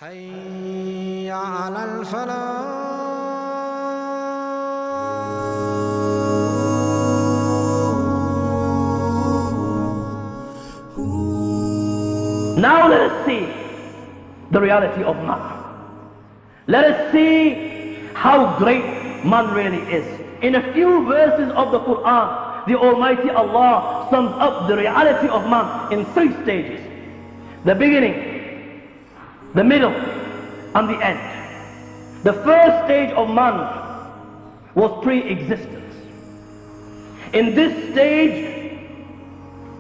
حي على الفلاح. Now let us see the reality of man. Let us see how great man really is. In a few verses of the Quran, the Almighty Allah sums up the reality of man in 3 stages: the beginning, the middle, and the end. The first stage of man was pre-existence. In this stage,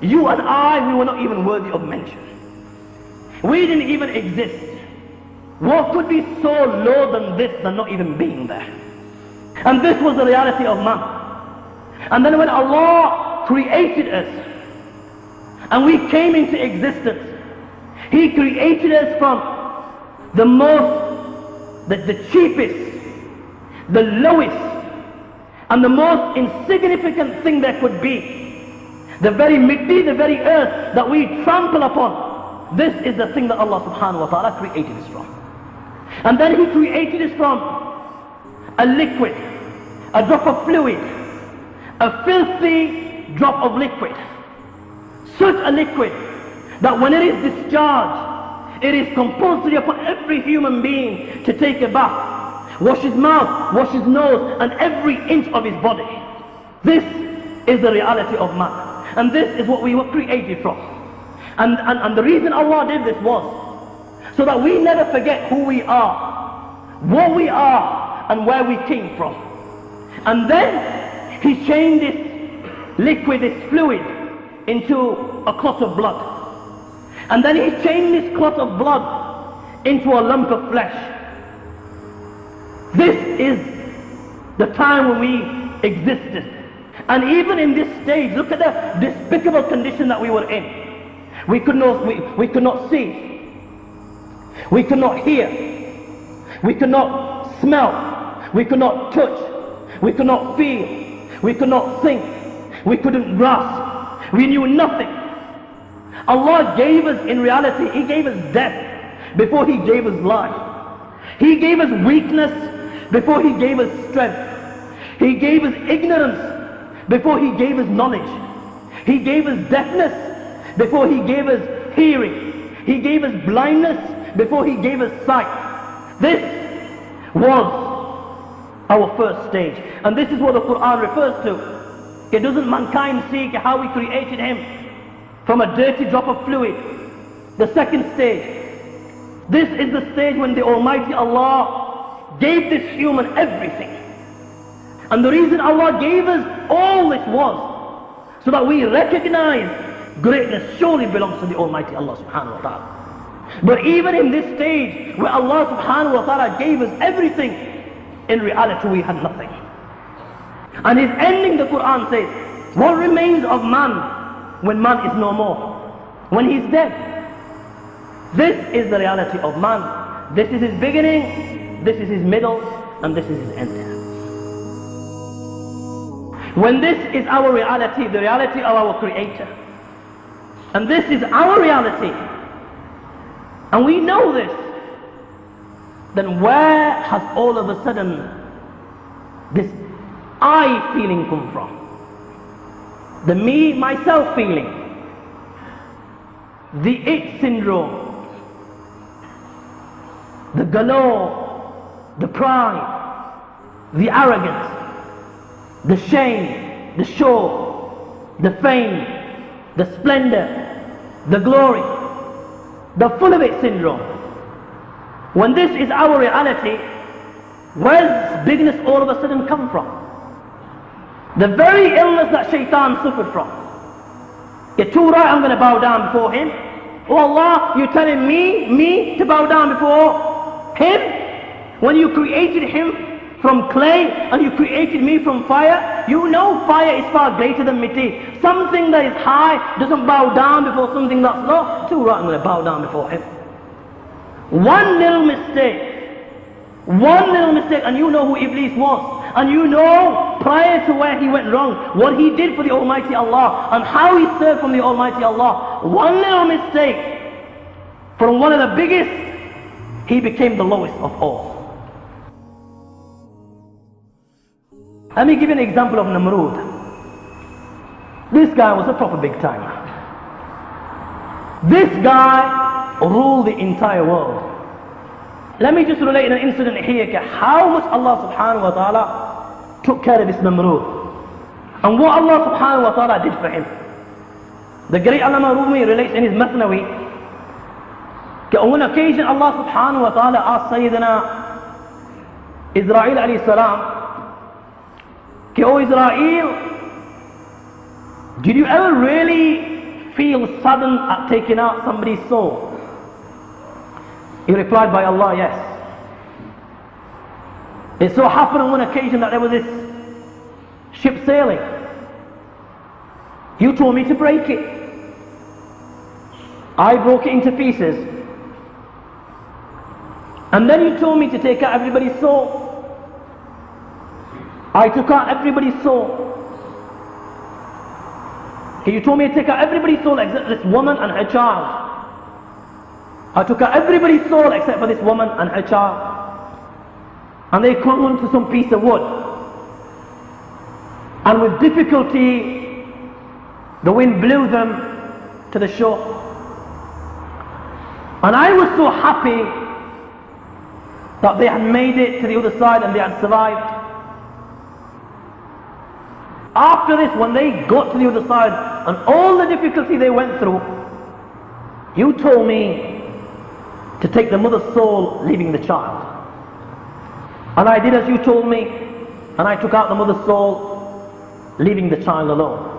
you and I, we were not even worthy of mention. We didn't even exist. What could be so low than this, than not even being there? And this was the reality of man. And then when Allah created us and we came into existence, He created us from the cheapest, the lowest, and the most insignificant thing there could be. The very mitti, the very earth that we trample upon, this is the thing that Allah subhanahu wa ta'ala created us from. And then He created us from a liquid, a drop of fluid, a filthy drop of liquid. Such a liquid that when it is discharged, it is compulsory upon every human being to take a bath, wash his mouth, wash his nose, and every inch of his body. This is the reality of man. And this is what we were created from. And the reason Allah did this was so that we never forget who we are, what we are, and where we came from. And then He changed this liquid, this fluid, into a clot of blood. And then He changed this clot of blood into a lump of flesh. This is the time when we existed. And even in this stage, look at the despicable condition that we were in. We could not see. We could not hear. We could not smell. We could not touch. We could not feel. We could not think. We couldn't grasp. We knew nothing. Allah gave us, in reality, He gave us death before He gave us life. He gave us weakness before He gave us strength. He gave us ignorance before He gave us knowledge. He gave us deafness before He gave us hearing. He gave us blindness before He gave us sight. This was our first stage. And this is what the Quran refers to. It doesn't mankind seek how we created him from a dirty drop of fluid. The second stage. This is the stage when the Almighty Allah gave this human everything. And the reason Allah gave us all this was so that we recognize greatness surely belongs to the Almighty Allah subhanahu wa ta'ala. But even in this stage where Allah subhanahu wa ta'ala gave us everything, in reality we had nothing. And His ending, the Quran says, what remains of man when man is no more? When he's dead. This is the reality of man. This is his beginning, this is his middle, and this is his end. When this is our reality, the reality of our Creator, and this is our reality, and we know this, then where has all of a sudden this I feeling come from? The me, myself feeling, the it syndrome, the galore, the pride, the arrogance, the shame, the show, the fame, the splendor, the glory, the full of it syndrome. When this is our reality, where's bigness all of a sudden come from? The very illness that shaitan suffered from. You're too right, I'm going to bow down before him. Oh Allah, you're telling me to bow down before him? When you created him from clay and you created me from fire, you know fire is far greater than mitti. Something that is high doesn't bow down before something that's low. Too right, I'm going to bow down before him. One little mistake, and you know who Iblis was. And you know, prior to where he went wrong, what he did for the Almighty Allah, and how he served from the Almighty Allah. One little mistake from one of the biggest he became the lowest of all. Let me give you an example of Namrud. This guy was a proper big timer. This guy ruled the entire world. Let me just relate an incident here, how much Allah subhanahu wa ta'ala took care of this Namrud. And what Allah subhanahu wa ta'ala did for him. The great Allama Rumi relates in his Mathnawi, on one occasion Allah subhanahu wa ta'ala asked Sayyidina Israel alayhi salam, O Israel, did you ever really feel saddened at taking out somebody's soul? He replied by Allah, yes. It so happened on one occasion that there was this ship sailing. You told me to break it. I broke it into pieces. And then you told me to take out everybody's soul. I took out everybody's soul. You told me to take out everybody's soul except this woman and her child. I took out everybody's soul except for this woman and her child. And they clung onto some piece of wood. And with difficulty, the wind blew them to the shore. And I was so happy that they had made it to the other side and they had survived. After this, when they got to the other side and all the difficulty they went through, you told me to take the mother's soul, leaving the child. And I did as you told me, and I took out the mother's soul, leaving the child alone.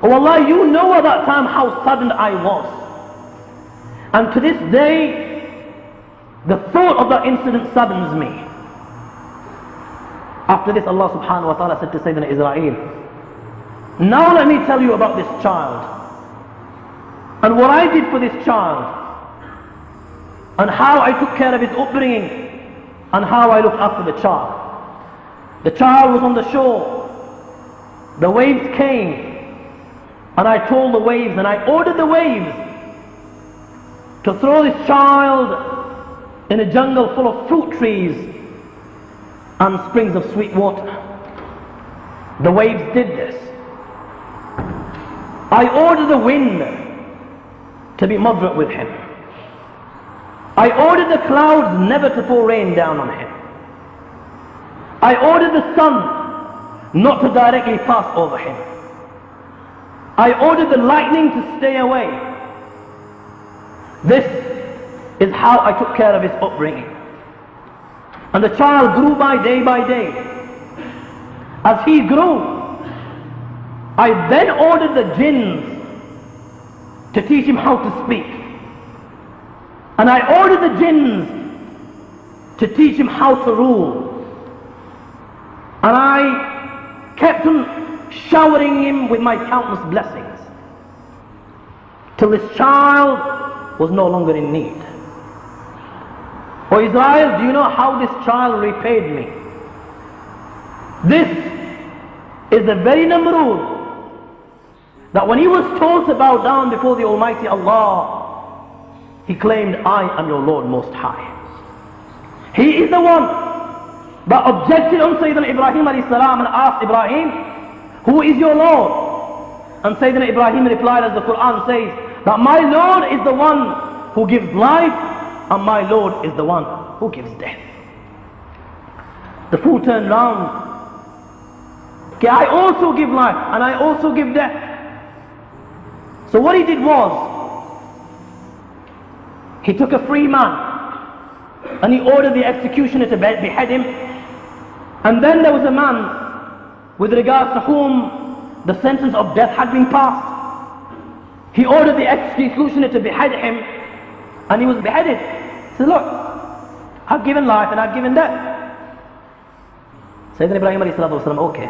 Oh Allah, you know at that time how saddened I was. And to this day, the thought of that incident saddens me. After this, Allah subhanahu wa ta'ala said to Sayyidina Israel, now let me tell you about this child, and what I did for this child, and how I took care of his upbringing, and how I looked after the child. The child was on the shore. The waves came, and I told the waves, and I ordered the waves to throw this child in a jungle full of fruit trees and springs of sweet water. The waves did this. I ordered the wind to be moderate with him. I ordered the clouds never to pour rain down on him. I ordered the sun not to directly pass over him. I ordered the lightning to stay away. This is how I took care of his upbringing. And the child grew by day. As he grew, I then ordered the jinns to teach him how to speak. And I ordered the jinns to teach him how to rule. And I kept on showering him with my countless blessings, till this child was no longer in need. O Israel, do you know how this child repaid me? This is the very Namrud that when he was told to bow down before the Almighty Allah, he claimed, I am your Lord Most High. He is the one that objected on Sayyidina Ibrahim alayhi salam and asked Ibrahim, who is your Lord? And Sayyidina Ibrahim replied, as the Quran says, that my Lord is the one who gives life, and my Lord is the one who gives death. The fool turned round. Okay, I also give life and I also give death. So what he did was, he took a free man and he ordered the executioner to behead him. And then there was a man with regards to whom the sentence of death had been passed. He ordered the executioner to behead him, and he was beheaded. He said, look, I've given life and I've given death. Sayyidina Ibrahim alayhi salatu wasalam, okay.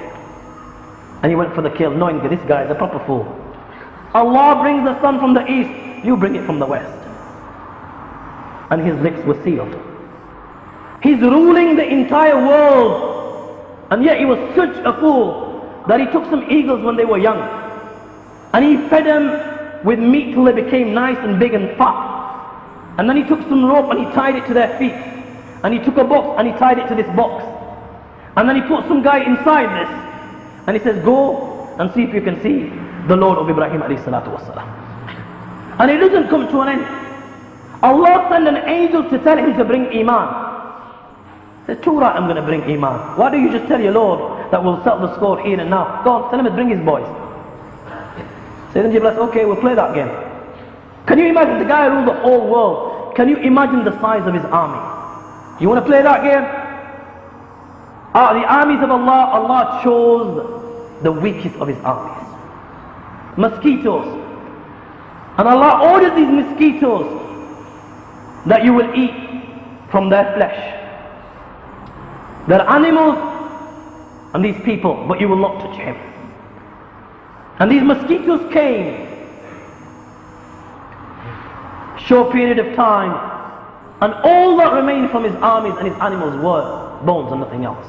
And he went for the kill, knowing that this guy is a proper fool. Allah brings the sun from the east, you bring it from the west. And his lips were sealed. He's ruling the entire world, and yet he was such a fool that he took some eagles when they were young, and he fed them with meat till they became nice and big and fat. And then he took some rope and he tied it to their feet. And he took a box and he tied it to this box. And then he put some guy inside this. And he says, go and see if you can see the Lord of Ibrahim alayhi salatu wasalam. And it doesn't come to an end. Allah sent an angel to tell him to bring Iman. He says, too right, I'm going to bring Iman. Why don't you just tell your Lord that we'll settle the score here and now? Go on, tell him to bring his boys. So then Jibreel says, okay, we'll play that game. Can you imagine the guy who ruled the whole world? Can you imagine the size of his army? You want to play that game? The armies of Allah, Allah chose the weakest of his armies. Mosquitoes. And Allah ordered these mosquitoes that you will eat from their flesh. They're animals and these people, but you will not touch him. And these mosquitoes came, short period of time, and all that remained from his armies and his animals were bones and nothing else.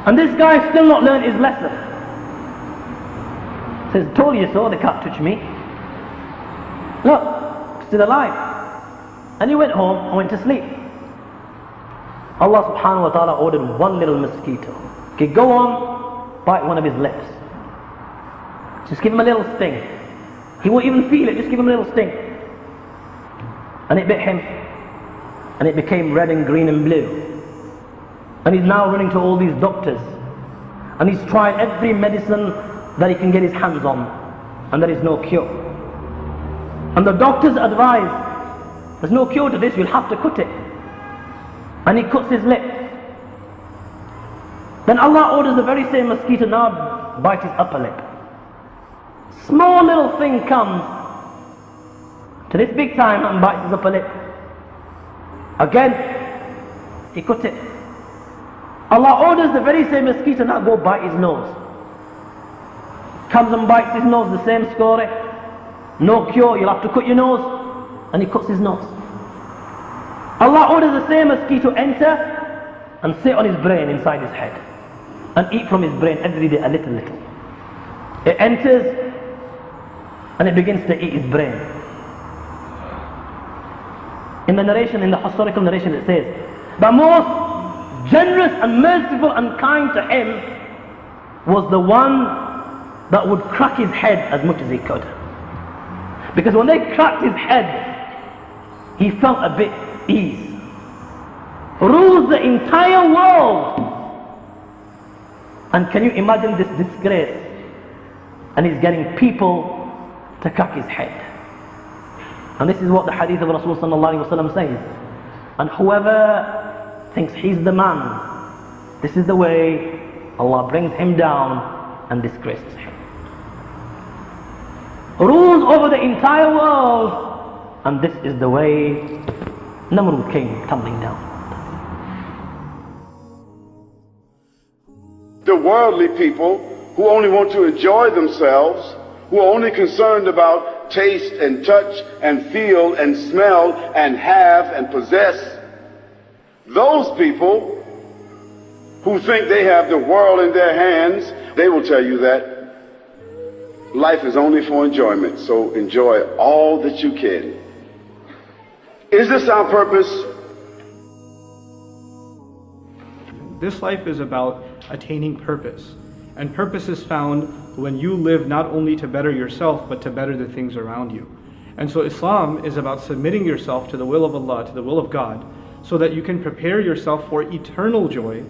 And this guy still not learned his lesson. Says, told you so, they can't touch me. Look, still alive. And he went home and went to sleep. Allah subhanahu wa ta'ala ordered one little mosquito. Okay, go on, bite one of his lips. Just give him a little sting. He won't even feel it, just give him a little sting. And it bit him. And it became red and green and blue. And he's now running to all these doctors. And he's tried every medicine that he can get his hands on. And there is no cure. And the doctors advise, there's no cure to this, you'll have to cut it. And he cuts his lip. Then Allah orders the very same mosquito now bite his upper lip. Small little thing comes to this big time and bites his upper lip. Again, he cuts it. Allah orders the very same mosquito now go bite his nose. Comes and bites his nose, the same story. No cure, you'll have to cut your nose. And he cuts his nose. Allah orders the same mosquito enter and sit on his brain inside his head. And eat from his brain every day a little. It enters and it begins to eat his brain. In the narration, in the historical narration, it says, the most generous and merciful and kind to him was the one that would crack his head as much as he could. Because when they cracked his head, he felt a bit ease. Rules the entire world. And can you imagine this disgrace? And he's getting people to crack his head. And this is what the hadith of Rasul sallallahu alaihi wasallam says. And whoever thinks he's the man, this is the way Allah brings him down and disgraces him. Rules over the entire world, and this is the way Namrud came tumbling down. The worldly people who only want to enjoy themselves, who are only concerned about taste and touch and feel and smell and have and possess, those people who think they have the world in their hands, they will tell you that life is only for enjoyment, so enjoy all that you can. Is this our purpose? This life is about attaining purpose. And purpose is found when you live not only to better yourself, but to better the things around you. And so Islam is about submitting yourself to the will of Allah, to the will of God, so that you can prepare yourself for eternal joy.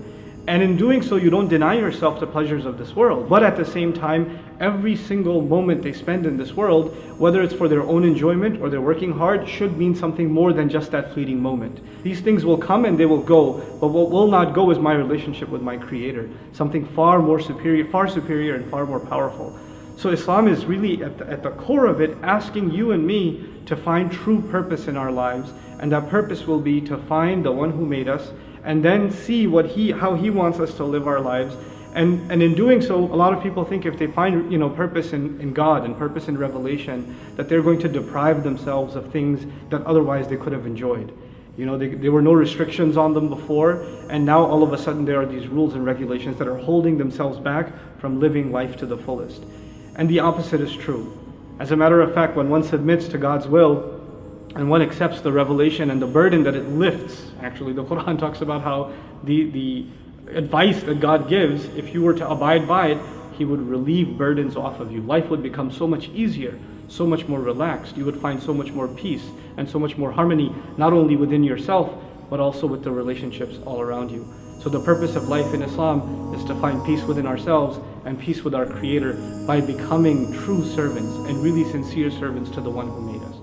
And in doing so, you don't deny yourself the pleasures of this world. But at the same time, every single moment they spend in this world, whether it's for their own enjoyment or they're working hard, should mean something more than just that fleeting moment. These things will come and they will go, but what will not go is my relationship with my Creator. Something far superior and far more powerful. So Islam is really at the core of it, asking you and me to find true purpose in our lives. And that purpose will be to find the one who made us, and then see how he wants us to live our lives. And in doing so, a lot of people think if they find purpose in God and purpose in revelation, that they're going to deprive themselves of things that otherwise they could have enjoyed. There were no restrictions on them before, and now all of a sudden there are these rules and regulations that are holding themselves back from living life to the fullest. And the opposite is true. As a matter of fact, when one submits to God's will, and one accepts the revelation and the burden that it lifts. Actually, the Quran talks about how the advice that God gives, if you were to abide by it, He would relieve burdens off of you. Life would become so much easier, so much more relaxed. You would find so much more peace and so much more harmony, not only within yourself, but also with the relationships all around you. So the purpose of life in Islam is to find peace within ourselves and peace with our Creator by becoming true servants and really sincere servants to the one who made us.